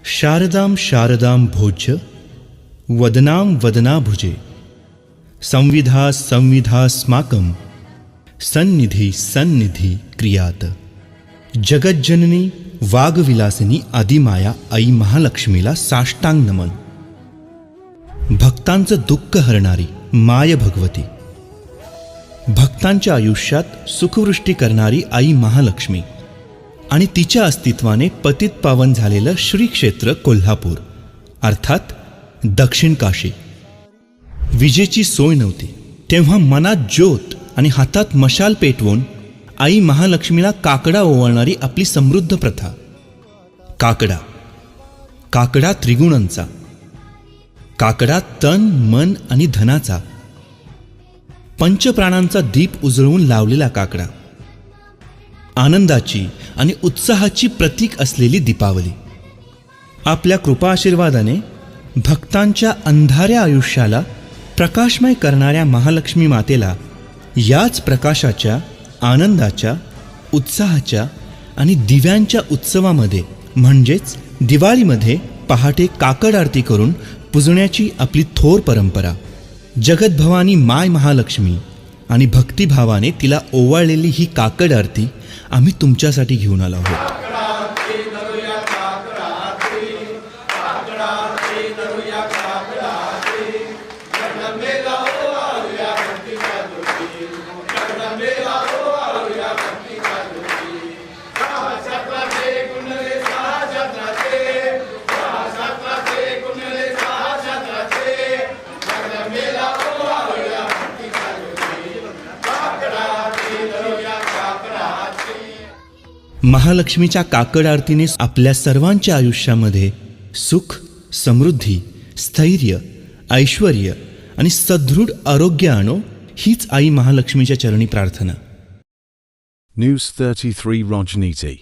शारदां शारदां भोज्य वदनां वदनाभुजे संविधा संविधास्माकं सन्निधी सन्निधी क्रियात. जगज्जननी वागविलासिनी आदिमाया आई महालक्ष्मीला साष्टांग नमन. भक्तांचं दुःख हरणारी माय भगवती, भक्तांच्या आयुष्यात सुखवृष्टी करणारी आई महालक्ष्मी आणि तिच्या अस्तित्वाने पतित पावन झालेलं श्री क्षेत्र कोल्हापूर अर्थात दक्षिण काशी. विजेची सोय नव्हती तेव्हा मनात ज्योत आणि हातात मशाल पेटवून आई महालक्ष्मीला काकडा ओवाळणारी आपली समृद्ध प्रथा. काकडा, काकडा त्रिगुणांचा, काकडा तन मन आणि धनाचा, पंचप्राणांचा दीप उजळवून लावलेला काकडा, आनंदाची आणि उत्साहाची प्रतीक असलेली दीपावली. आपल्या कृपा आशीर्वादाने भक्तांच्या अंधाऱ्या आयुष्याला प्रकाशमय करणाऱ्या महालक्ष्मी मातेला याच प्रकाशाच्या, आनंदाच्या, उत्साहाच्या आणि दिव्यांच्या उत्सवामध्ये म्हणजेच दिवाळीमध्ये पहाटे काकड आरती करून पूजण्याची आपली थोर परंपरा. जगद्भवानी माय महालक्ष्मी आणि भक्तिभावाने तिला ओवाळलेली ही काकड आरती आम्ही तुमच्यासाठी घेऊन आलो आहोत. महालक्ष्मीच्या काकड आरतीने आपल्या सर्वांच्या आयुष्यामध्ये सुख, समृद्धी, स्थैर्य, ऐश्वर्य आणि सदृढ आरोग्य आणो हीच आई महालक्ष्मीच्या चरणी प्रार्थना. News 33 Rajniti